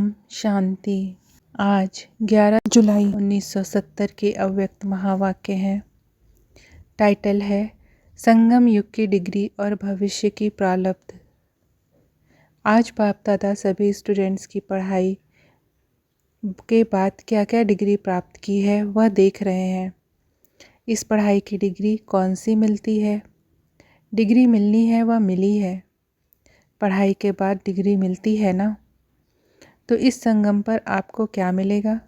ओम शांति। आज 11 जुलाई 1970 के अव्यक्त महावाक्य है। टाइटल है संगम युग की डिग्री और भविष्य की प्रारब्ध। आज बाप दादा सभी स्टूडेंट्स की पढ़ाई के बाद क्या क्या डिग्री प्राप्त की है वह देख रहे हैं। इस पढ़ाई की डिग्री कौन सी मिलती है? डिग्री मिलनी है वह मिली है। पढ़ाई के बाद डिग्री मिलती है ना। तो इस संगम पर आपको क्या मिलेगा?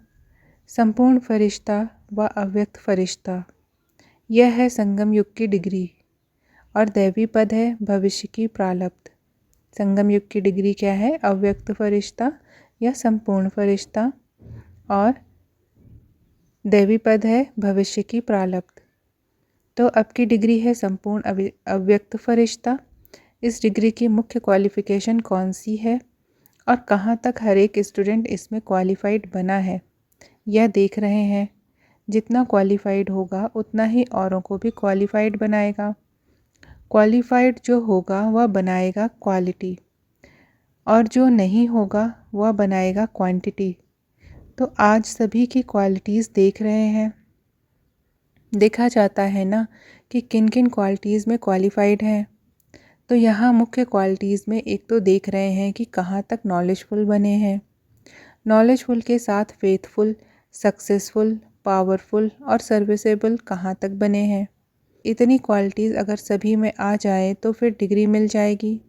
संपूर्ण फरिश्ता व अव्यक्त फरिश्ता। यह है संगम युग की डिग्री और दैवी पद है भविष्य की प्रारब्ध। संगम युग की डिग्री क्या है? अव्यक्त फरिश्ता या संपूर्ण फरिश्ता और दैवी पद है भविष्य की प्रारब्ध। तो अब की डिग्री है संपूर्ण अव्यक्त फरिश्ता। इस डिग्री की मुख्य क्वालिफ़िकेशन कौन सी है और कहाँ तक हर एक स्टूडेंट इसमें क्वालिफाइड बना है यह देख रहे हैं। जितना क्वालिफाइड होगा उतना ही औरों को भी क्वालिफाइड बनाएगा। क्वालिफाइड जो होगा वह बनाएगा क्वालिटी और जो नहीं होगा वह बनाएगा क्वांटिटी। तो आज सभी की क्वालिटीज़ देख रहे हैं। देखा जाता है ना कि किन किन क्वालिटीज़ में क्वालिफाइड हैं। तो यहाँ मुख्य क्वालिटीज़ में एक तो देख रहे हैं कि कहाँ तक नॉलेजफुल बने हैं। नॉलेजफुल के साथ फेथफुल, सक्सेसफुल, पावरफुल और सर्विसेबल कहाँ तक बने हैं। इतनी क्वालिटीज़ अगर सभी में आ जाए तो फिर डिग्री मिल जाएगी।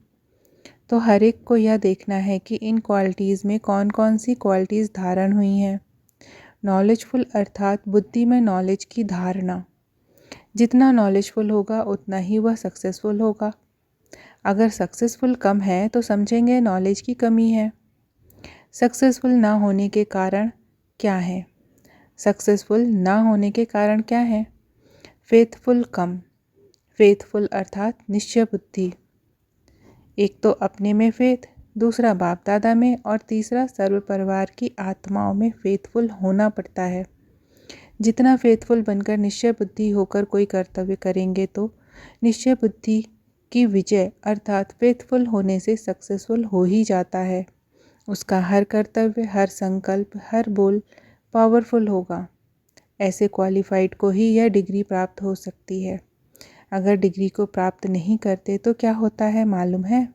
तो हर एक को यह देखना है कि इन क्वालिटीज़ में कौन कौन सी क्वालिटीज़ धारण हुई हैं। नॉलेजफुल अर्थात बुद्धि में नॉलेज की धारणा। जितना नॉलेजफुल होगा उतना ही वह सक्सेसफुल होगा। अगर सक्सेसफुल कम है तो समझेंगे नॉलेज की कमी है। सक्सेसफुल ना होने के कारण क्या है? सक्सेसफुल ना होने के कारण क्या है? फेथफुल कम। फेथफुल अर्थात निश्चय बुद्धि। एक तो अपने में फेथ, दूसरा बाप दादा में और तीसरा सर्व परिवार की आत्माओं में फेथफुल होना पड़ता है। जितना फेथफुल बनकर निश्चय बुद्धि होकर कोई कर्तव्य करेंगे तो निश्चय बुद्धि की विजय अर्थात फेथफुल होने से सक्सेसफुल हो ही जाता है। उसका हर कर्तव्य, हर संकल्प, हर बोल पावरफुल होगा। ऐसे क्वालिफाइड को ही यह डिग्री प्राप्त हो सकती है। अगर डिग्री को प्राप्त नहीं करते तो क्या होता है मालूम है?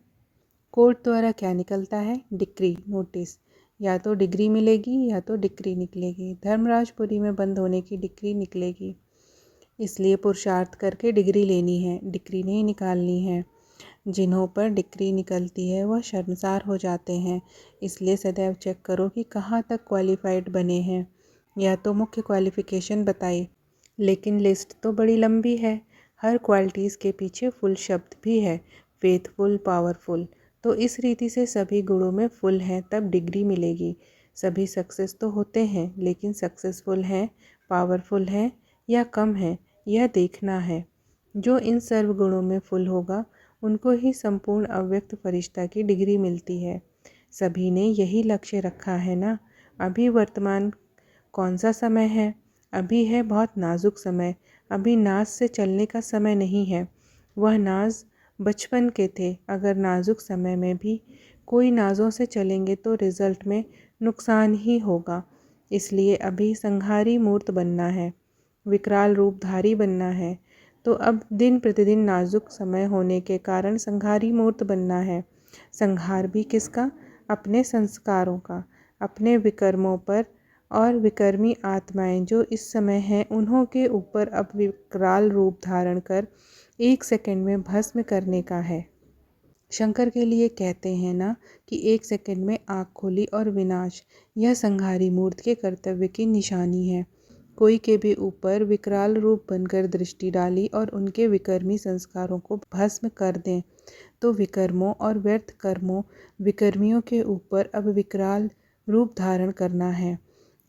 कोर्ट द्वारा क्या निकलता है? Decree, notice. या तो डिग्री मिलेगी या तो डिक्री निकलेगी। धर्मराजपुरी में बंद होने की डिक्री निकलेगी। इसलिए पुरुषार्थ करके डिग्री लेनी है, डिक्री नहीं निकालनी है। जिन्हों पर डिक्री निकलती है वह शर्मसार हो जाते हैं। इसलिए सदैव चेक करो कि कहाँ तक क्वालिफाइड बने हैं। या तो मुख्य क्वालिफ़िकेशन बताई, लेकिन लिस्ट तो बड़ी लंबी है। हर क्वालिटीज़ के पीछे फुल शब्द भी है, फेथफुल, पावरफुल। तो इस रीति से सभी गुणों में फुल हैं तब डिग्री मिलेगी। सभी सक्सेस तो होते हैं लेकिन सक्सेसफुल हैं, पावरफुल हैं या कम हैं यह देखना है। जो इन सर्व गुणों में फुल होगा उनको ही संपूर्ण अव्यक्त फरिश्ता की डिग्री मिलती है। सभी ने यही लक्ष्य रखा है ना। अभी वर्तमान कौन सा समय है? अभी है बहुत नाजुक समय। अभी नाज से चलने का समय नहीं है। वह नाज बचपन के थे। अगर नाजुक समय में भी कोई नाजों से चलेंगे तो रिजल्ट में नुकसान ही होगा। इसलिए अभी संहारी मूर्त बनना है, विकराल रूपधारी बनना है। तो अब दिन प्रतिदिन नाजुक समय होने के कारण संहारी मूर्त बनना है। संहार भी किसका? अपने संस्कारों का, अपने विकर्मों पर। और विकर्मी आत्माएं जो इस समय हैं उन्हों के ऊपर अब विकराल रूप धारण कर 1 सेकंड में भस्म करने का है। शंकर के लिए कहते हैं ना कि 1 सेकंड में आँख खोली और विनाश। यह संहारी मूर्त के कर्तव्य की निशानी है। कोई के भी ऊपर विकराल रूप बनकर दृष्टि डाली और उनके विकर्मी संस्कारों को भस्म कर दें तो विकर्मों और व्यर्थ कर्मों विकर्मियों के ऊपर अब विकराल रूप धारण करना है।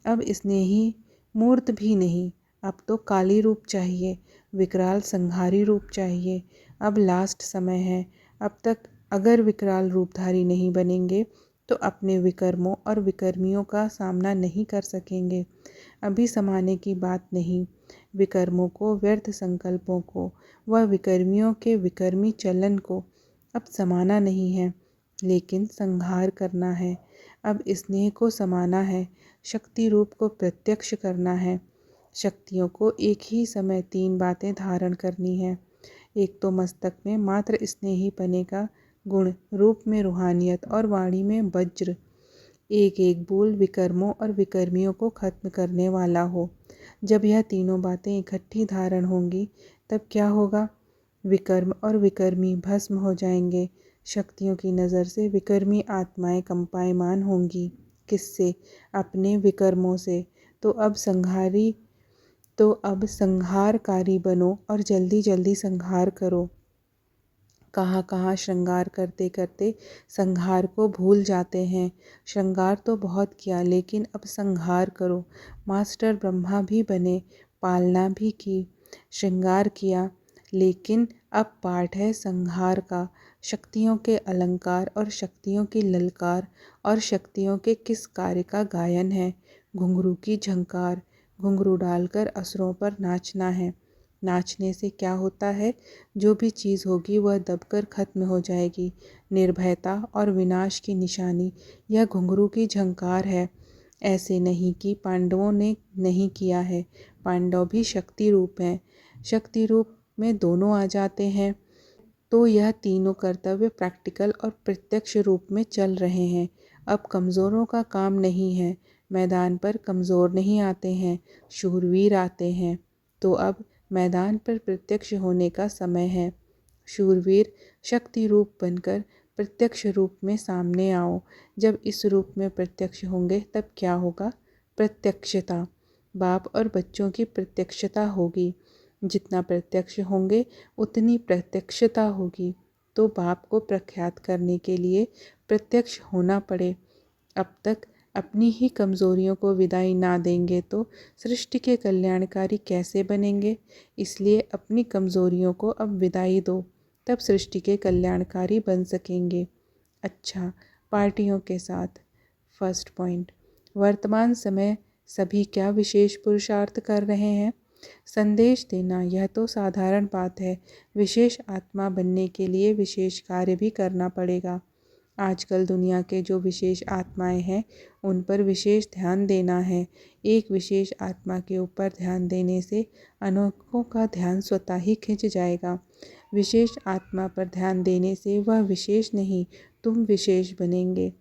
अब स्नेही मूर्त भी नहीं, अब तो काली रूप चाहिए, विकराल संहारी रूप चाहिए। अब लास्ट समय है। अब तक अगर विकराल रूपधारी नहीं बनेंगे तो अपने विकर्मों और विकर्मियों का सामना नहीं कर सकेंगे। अभी समाने की बात नहीं। विकर्मों को, व्यर्थ संकल्पों को व विकर्मियों के विकर्मी चलन को अब समाना नहीं है, लेकिन संहार करना है। अब स्नेह को समाना है, शक्ति रूप को प्रत्यक्ष करना है। शक्तियों को एक ही समय 3 बातें धारण करनी है। एक तो मस्तक में मात्र स्नेही पने का गुण, रूप में रूहानियत और वाणी में वज्र, एक एक बोल विकर्मों और विकर्मियों को खत्म करने वाला हो। जब यह तीनों बातें इकट्ठी धारण होंगी तब क्या होगा? विकर्म और विकर्मी भस्म हो जाएंगे। शक्तियों की नज़र से विकर्मी आत्माएं कंपायमान होंगी। किससे? अपने विकर्मों से। तो अब संहारकारी बनो और जल्दी जल्दी संहार करो। कहाँ श्रृंगार करते करते संहार को भूल जाते हैं। श्रृंगार तो बहुत किया, लेकिन अब संहार करो। मास्टर ब्रह्मा भी बने, पालना भी की, श्रृंगार किया, लेकिन अब पाठ है संहार का। शक्तियों के अलंकार और शक्तियों की ललकार और शक्तियों के किस कार्य का गायन है? घुंघरू की झंकार। घुंघरू डालकर असुरों पर नाचना है। नाचने से क्या होता है? जो भी चीज़ होगी वह दबकर खत्म हो जाएगी। निर्भयता और विनाश की निशानी यह घुंघरू की झंकार है। ऐसे नहीं कि पांडवों ने नहीं किया है। पांडव भी शक्ति रूप हैं। शक्ति रूप में दोनों आ जाते हैं तो यह तीनों कर्तव्य प्रैक्टिकल और प्रत्यक्ष रूप में चल रहे हैं। अब कमज़ोरों का काम नहीं है। मैदान पर कमज़ोर नहीं आते हैं, शूरवीर आते हैं। तो अब मैदान पर प्रत्यक्ष होने का समय है। शूरवीर शक्ति रूप बनकर प्रत्यक्ष रूप में सामने आओ। जब इस रूप में प्रत्यक्ष होंगे तब क्या होगा? प्रत्यक्षता। बाप और बच्चों की प्रत्यक्षता होगी। जितना प्रत्यक्ष होंगे उतनी प्रत्यक्षता होगी। तो बाप को प्रख्यात करने के लिए प्रत्यक्ष होना पड़े। अब तक अपनी ही कमज़ोरियों को विदाई ना देंगे तो सृष्टि के कल्याणकारी कैसे बनेंगे? इसलिए अपनी कमज़ोरियों को अब विदाई दो, तब सृष्टि के कल्याणकारी बन सकेंगे। अच्छा, पार्टियों के साथ। फर्स्ट पॉइंट, वर्तमान समय सभी क्या विशेष पुरुषार्थ कर रहे हैं? संदेश देना यह तो साधारण बात है। विशेष आत्मा बनने के लिए विशेष कार्य भी करना पड़ेगा। आजकल दुनिया के जो विशेष आत्माएं हैं उन पर विशेष ध्यान देना है। एक विशेष आत्मा के ऊपर ध्यान देने से अनेकों का ध्यान स्वतः ही खिंच जाएगा। विशेष आत्मा पर ध्यान देने से वह विशेष नहीं, तुम विशेष बनेंगे।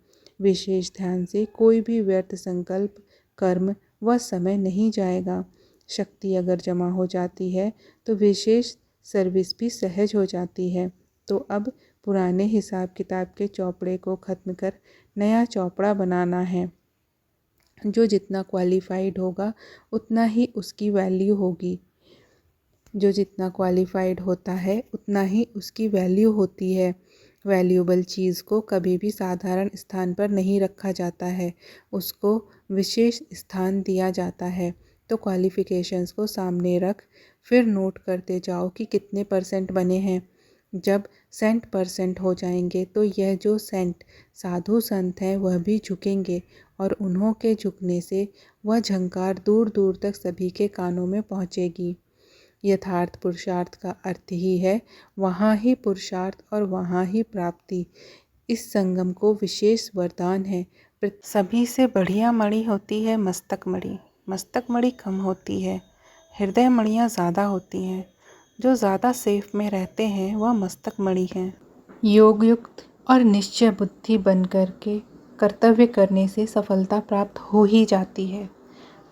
विशेष ध्यान से कोई भी व्यर्थ संकल्प, कर्म व समय नहीं जाएगा। शक्ति अगर जमा हो जाती है तो विशेष सर्विस भी सहज हो जाती है। तो अब पुराने हिसाब किताब के चौपड़े को ख़त्म कर नया चौपड़ा बनाना है। जो जितना क्वालिफाइड होगा उतना ही उसकी वैल्यू होगी। जो जितना क्वालिफाइड होता है उतना ही उसकी वैल्यू होती है। वैल्यूएबल चीज़ को कभी भी साधारण स्थान पर नहीं रखा जाता है, उसको विशेष स्थान दिया जाता है। तो क्वालिफ़िकेशंस को सामने रख, फिर नोट करते जाओ कि कितने % बने हैं। जब 100% हो जाएंगे तो यह जो सेंट साधु संत हैं वह भी झुकेंगे और उन्हों के झुकने से वह झंकार दूर दूर तक सभी के कानों में पहुँचेगी। यथार्थ पुरुषार्थ का अर्थ ही है वहाँ ही पुरुषार्थ और वहाँ ही प्राप्ति। इस संगम को विशेष वरदान है। सभी से बढ़िया मणि होती है मस्तक मणि। मस्तक मणि कम होती है, हृदय मणियाँ ज़्यादा होती हैं। जो ज़्यादा सेफ में रहते हैं वह मस्तक मणि हैं। योग युक्त और निश्चय बुद्धि बन करके कर्तव्य करने से सफलता प्राप्त हो ही जाती है।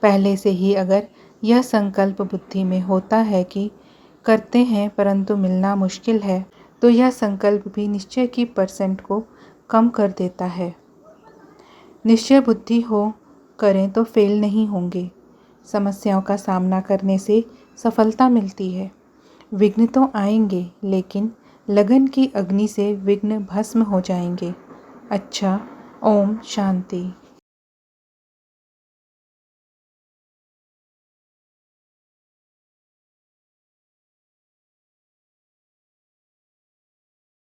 पहले से ही अगर यह संकल्प बुद्धि में होता है कि करते हैं परंतु मिलना मुश्किल है, तो यह संकल्प भी निश्चय की % को कम कर देता है। निश्चय बुद्धि हो, करें तो फेल नहीं होंगे। समस्याओं का सामना करने से सफलता मिलती है। विघ्न तो आएंगे, लेकिन लगन की अग्नि से विघ्न भस्म हो जाएंगे। अच्छा, ओम शांति।